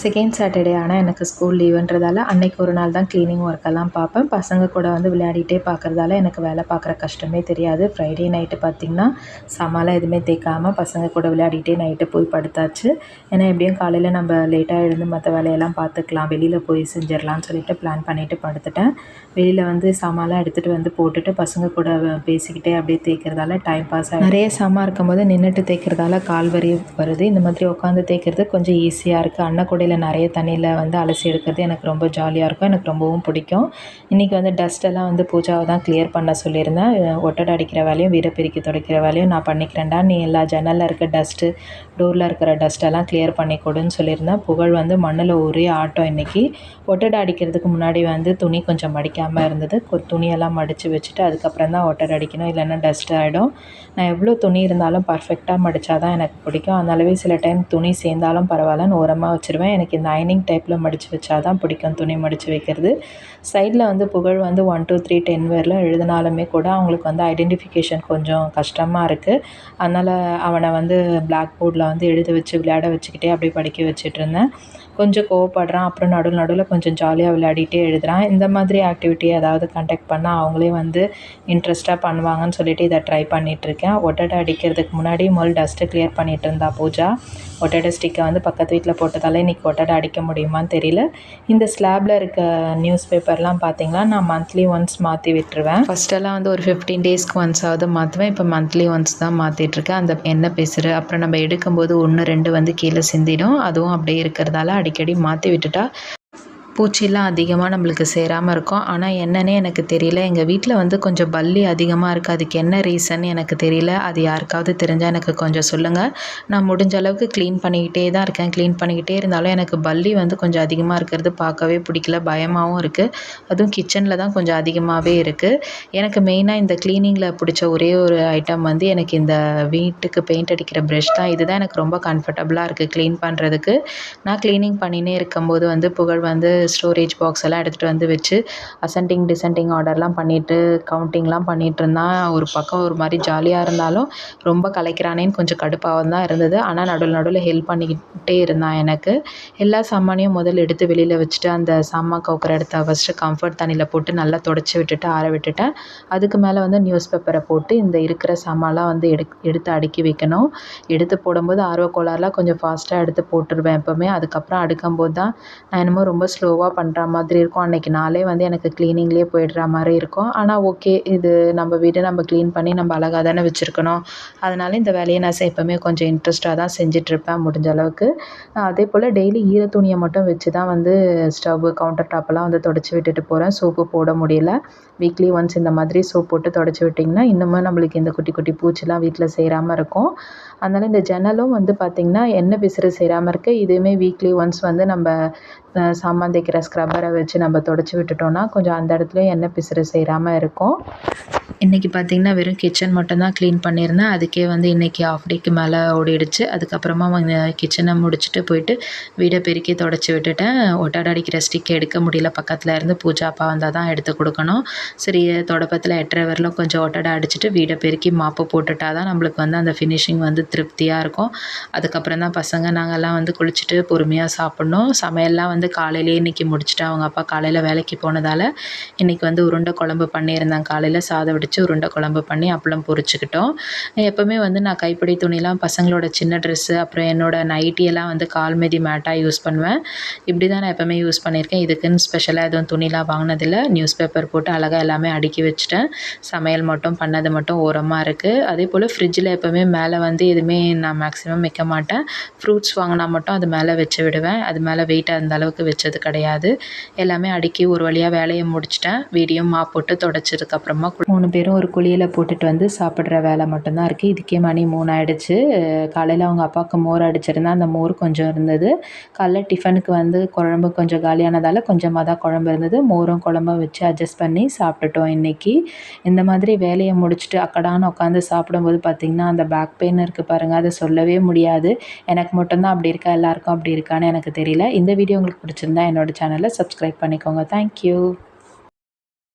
Second Saturday ஆனால் எனக்கு school லீவுன்றதால அன்னைக்கு ஒரு நாள் தான் க்ளீனிங் ஒர்க்கெல்லாம் பார்ப்பேன். பசங்க கூட வந்து விளையாடிட்டே பார்க்குறதால எனக்கு வேலை பார்க்குற கஷ்டமே தெரியாது. ஃப்ரைடே நைட்டு பார்த்திங்கன்னா சாமான்லாம் எதுவுமே தேய்க்காமல் பசங்க கூட விளையாடிட்டே நைட்டு போய் படுத்தாச்சு. ஏன்னா எப்படியும் காலையில் நம்ம லேட்டாக எழுந்து மற்ற வேலையெல்லாம் பார்த்துக்கலாம், வெளியில் போய் செஞ்சிடலான்னு சொல்லிட்டு பிளான் பண்ணிவிட்டு படுத்துட்டேன். வெளியில் வந்து சாமான்லாம் எடுத்துகிட்டு வந்து போட்டுட்டு பசங்க கூட பேசிக்கிட்டே அப்படியே தேய்க்கிறதால டைம் பாஸ் ஆகும். நிறைய சாமான் இருக்கும்போது நின்றுட்டு தேய்க்கிறதால கால் வலி வருது. இந்த மாதிரி உட்காந்து தேய்க்கிறது கொஞ்சம் ஈஸியாக இருக்குது. அன்னக்கூடையில் நிறைய தண்ணியில் வந்து அலசி எடுக்கிறது எனக்கு ரொம்ப ஜாலியாக இருக்கும், எனக்கு ரொம்பவும் பிடிக்கும். இன்றைக்கி வந்து டஸ்ட்டெல்லாம் வந்து பூஜாவை தான் கிளியர் பண்ண சொல்லியிருந்தேன். ஒட்டடை அடிக்கிற வேலையும் வீடை பெருக்கி துடைக்கிற வேலையும் நான் பண்ணிக்கிறேன்டா, நீ எல்லா ஜன்னலில் இருக்க டஸ்ட்டு டோரில் இருக்கிற டஸ்ட்டெல்லாம் கிளியர் பண்ணி கொடுன்னு சொல்லியிருந்தேன். புகழ் வந்து மண்ணில் ஒரே ஆட்டம். இன்றைக்கி ஒட்டடை அடிக்கிறதுக்கு முன்னாடி வந்து துணி கொஞ்சம் மடிக்காமல் இருந்தது. துணியெல்லாம் மடித்து வச்சுட்டு அதுக்கப்புறம் தான் ஒட்டடை அடிக்கணும், இல்லைன்னா டஸ்ட் ஆகிடும். நான் எவ்வளோ துணி இருந்தாலும் பர்ஃபெக்டாக மடித்தா தான் எனக்கு பிடிக்கும். அதனாலவே சில டைம் துணி சேர்ந்தாலும் பரவாயில்லன்னு ஓரமாக வச்சுருவேன். எனக்கு இந்த அயனிங் டைப்பில் மடித்து வச்சா தான் பிடிக்கும் துணி மடித்து வைக்கிறது. சைடில் வந்து புகழ் வந்து 1 2 3 10 வரலும் எழுதினாலுமே கூட அவங்களுக்கு வந்து ஐடென்டிஃபிகேஷன் கொஞ்சம் கஷ்டமாக இருக்குது. அதனால் அவனை வந்து பிளாக் போர்டில் வந்து எழுத வச்சு விளையாட வச்சுக்கிட்டே அப்படியே படிக்க வச்சுட்ருந்தேன். கொஞ்சம் கோவப்படுறான், அப்புறம் நடுவில் கொஞ்சம் ஜாலியாக விளையாடிட்டே எழுதுறான். இந்த மாதிரி ஆக்டிவிட்டி ஏதாவது கண்டக்ட் பண்ணால் அவங்களே வந்து இன்ட்ரெஸ்ட்டாக பண்ணுவாங்கன்னு சொல்லிட்டு இதை ட்ரை பண்ணிகிட்ருக்கேன். ஒட்டடை அடிக்கிறதுக்கு முன்னாடி முதல் டஸ்ட்டு கிளியர் பண்ணிகிட்டு இருந்தா பூஜா. ஒட்டடை ஸ்டிக்கை வந்து பக்கத்து வீட்டில் போட்டதால் இன்றைக்கி ஒட்டடை அடிக்க முடியுமான்னு தெரியல. இந்த ஸ்லாபில் இருக்க நியூஸ் பேப்பர்லாம் பார்த்திங்கன்னா நான் மந்த்லி ஒன்ஸ் மாற்றி விட்டுருவேன். ஃபஸ்ட்டெல்லாம் வந்து ஒரு 15 டேஸ்க்கு ஒன்ஸாவது மாற்றுவேன். இப்போ மந்த்லி ஒன்ஸ் தான் மாற்றிட்டுருக்கேன். அந்த என்ன பேசுகிற அப்புறம் நம்ம எடுக்கும்போது 1 2 வந்து கீழே சிந்திடும். அதுவும் அப்படியே இருக்கிறதால அடிக்கடி மாற்றி விட்டுட்டா பூச்சிலாம் அதிகமாக நம்மளுக்கு சேராமல் இருக்கும். ஆனால் என்னன்னே எனக்கு தெரியல. எங்கள் வீட்டில் வந்து கொஞ்சம் பல்லி அதிகமாக இருக்குது. அதுக்கு என்ன ரீசன் எனக்கு தெரியல. அது யாருக்காவது தெரிஞ்சால் எனக்கு கொஞ்சம் சொல்லுங்கள். நான் முடிஞ்ச அளவுக்கு க்ளீன் பண்ணிக்கிட்டே தான் இருக்கேன். க்ளீன் பண்ணிக்கிட்டே இருந்தாலும் எனக்கு பல்லி வந்து கொஞ்சம் அதிகமாக இருக்கிறது பார்க்கவே பிடிக்கல, பயமாகவும் இருக்குது. அதுவும் கிச்சனில் தான் கொஞ்சம் அதிகமாகவே இருக்குது. எனக்கு மெயினாக இந்த க்ளீனிங்கில் பிடிச்ச ஒரே ஒரு ஐட்டம் வந்து எனக்கு இந்த வீட்டுக்கு பெயிண்ட் அடிக்கிற ப்ரஷ் தான். இதுதான் எனக்கு ரொம்ப கம்ஃபர்டபுளாக இருக்குது க்ளீன் பண்ணுறதுக்கு. நான் க்ளீனிங் பண்ணினே இருக்கும்போது வந்து புகழ் வந்து ஸ்டோரேஜ் பாக்ஸ் எல்லாம் எடுத்துகிட்டு வந்து வச்சு அசெண்டிங் டிசெண்டிங் ஆர்டர்லாம் பண்ணிவிட்டு கவுண்டிங்லாம் பண்ணிகிட்டு இருந்தான். ஒரு பக்கம் ஒரு மாதிரி ஜாலியாக இருந்தாலும் ரொம்ப கலைக்கிறானேன்னு கொஞ்சம் கடுப்பாகவும் தான் இருந்தது. ஆனால் நடுவில் ஹெல்ப் பண்ணிக்கிட்டே இருந்தான் எனக்கு. எல்லா சாமானையும் முதல்ல எடுத்து வெளியில் வச்சுட்டு அந்த சாமான் கவுக்கிற இடத்த ஃபஸ்ட்டு கம்ஃபர்ட் தண்ணியில் போட்டு நல்லா தொடச்சி விட்டுட்டு ஆற விட்டுட்டேன். அதுக்கு மேலே வந்து நியூஸ் பேப்பரை போட்டு இந்த இருக்கிற சாமான்லாம் வந்து எடுத்து அடுக்கி வைக்கணும். எடுத்து போடும்போது ஆர்வக்கோளாறுலாம் கொஞ்சம் ஃபாஸ்ட்டாக எடுத்து போட்டுருவேன் எப்போவுமே. அதுக்கப்புறம் அடுக்கும்போது தான் நான் என்னமோ ரொம்ப ஸ்லோவாக பண்ணுற மாதிரி இருக்கும். அன்றைக்கி நாளே வந்து எனக்கு க்ளீனிங்லேயே போயிடுற மாதிரி இருக்கும். ஆனால் ஓகே, இது நம்ம வீடு, நம்ம க்ளீன் பண்ணி நம்ம அழகாக தானே வச்சுருக்கணும். அதனால் இந்த வேலையை நான் எப்போவுமே கொஞ்சம் இன்ட்ரெஸ்ட்டாக தான் செஞ்சிட்ருப்பேன் முடிஞ்ச அளவுக்கு. அதே போல் டெய்லி ஈர துணியை மட்டும் வச்சு தான் வந்து ஸ்டவ்வு கவுண்டர் டாப்பெல்லாம் வந்து தொடச்சி விட்டுட்டு போகிறேன். சோப்பு போட முடியல. வீக்லி ஒன்ஸ் இந்த மாதிரி சோப் போட்டு தொடச்சி விட்டிங்கன்னா இன்னமும் நம்மளுக்கு இந்த குட்டி குட்டி பூச்சிலாம் வீட்டில் சேராமல் இருக்கும். அதனால் இந்த ஜன்னலும் வந்து பார்த்திங்கன்னா எண்ணெய் பிசுறு சேராமல் இருக்குது. இதுவுமே வீக்லி ஒன்ஸ் வந்து நம்ம சாமான் தேய்க்கிற ஸ்க்ரப்பரை வச்சு நம்ம தொடச்சி விட்டுட்டோம்னா கொஞ்சம் அந்த இடத்துலையும் எண்ணெய் பிசுறு சேராமல் இருக்கும். இன்றைக்கி பார்த்திங்கன்னா வெறும் கிச்சன் மட்டும்தான் க்ளீன் பண்ணியிருந்தேன். அதுக்கே வந்து இன்றைக்கி ஆஃப் டேக்கு மேலே ஓடிடுச்சு. அதுக்கப்புறமா கிச்சனை முடிச்சுட்டு போயிட்டு வீடை பெருக்கி தொடச்சி விட்டுட்டேன். ஒட்டடை அடிக்கிற ஸ்டிக்கை எடுக்க முடியல, பக்கத்தில் இருந்து பூஜா அப்பா வந்தால் தான் எடுத்து கொடுக்கணும். சரி, தொடப்பத்தில் 8:30 வரலும் கொஞ்சம் ஒட்டடை அடிச்சுட்டு வீடை பெருக்கி மாப்பு போட்டுட்டா தான் நம்மளுக்கு வந்து அந்த ஃபினிஷிங் வந்து திருப்தியாக இருக்கும். அதுக்கப்புறம் தான் பசங்க நாங்கள்லாம் வந்து குளிச்சுட்டு பொறுமையாக சாப்பிட்ணும். சமையல்லாம் வந்து காலையிலேயே இன்றைக்கி முடிச்சுட்டு அவங்க அப்பா காலையில் வேலைக்கு போனதால் இன்றைக்கி வந்து உருண்டை குழம்பு பண்ணியிருந்தேன். காலையில் சாதம் வடித்து உருண்டை குழம்பு பண்ணி அப்பளம் பொரிச்சுக்கிட்டோம். எப்போவுமே வந்து நான் கைப்பிடி துணிலாம் பசங்களோட சின்ன ட்ரெஸ்ஸு அப்புறம் என்னோடய நைட்டியெல்லாம் வந்து கால்மெதி மேட்டாக யூஸ் பண்ணுவேன். இப்படி தான் நான் எப்போவுமே யூஸ் பண்ணியிருக்கேன். இதுக்குன்னு ஸ்பெஷலாக எதுவும் துணிலாம் வாங்கினதில்லை. நியூஸ் பேப்பர் போட்டு அழகாக எல்லாமே அடுக்கி வச்சுட்டேன். சமையல் மட்டும் பண்ணது மட்டும் ஓரமாக இருக்குது. அதே போல் ஃப்ரிட்ஜில் எப்போவுமே மேலே வந்து எதுவுமே நான் மேக்ஸிமம் வைக்க மாட்டேன். ஃப்ரூட்ஸ் வாங்கினா மட்டும் அது மேலே வச்சு விடுவேன். அது மேலே வெயிட் அந்த அளவுக்கு வச்சது கிடையாது. எல்லாமே அடுக்கி ஒரு வழியாக வேலையை முடிச்சிட்டேன். வீடியும் மாப் போட்டு தொடச்சதுக்கப்புறமா 3 பேரும் ஒரு குளியலை போட்டுட்டு வந்து சாப்பிட்ற வேலை மட்டும்தான் இருக்குது. இதுக்கே மணி 3 ஆகிடுச்சு. காலையில் அவங்க அப்பாவுக்கு மோர் அடிச்சிருந்தேன். அந்த மோர் கொஞ்சம் இருந்தது. காலைல டிஃபனுக்கு வந்து குழம்பு கொஞ்சம் காலியானதால் கொஞ்சமாக தான் குழம்பு இருந்தது. மோரும் குழம்பும் வச்சு அட்ஜஸ்ட் பண்ணி சாப்பிட்டுட்டோம் இன்றைக்கி. இந்த மாதிரி வேலையை முடிச்சுட்டு அக்கடான்னு உட்காந்து சாப்பிடும்போது பார்த்திங்கன்னா அந்த பேக் பெயின் இருக்குது பாருங்கள், அதை சொல்லவே முடியாது. எனக்கு மட்டும்தான் அப்படி இருக்கா, எல்லாருக்கும் அப்படி இருக்கான்னு எனக்கு தெரியல. இந்த வீடியோ உங்களுக்கு பிடிச்சிருந்தா என்னோடய சேனலை சப்ஸ்கிரைப் பண்ணிக்கோங்க. தேங்க்யூ.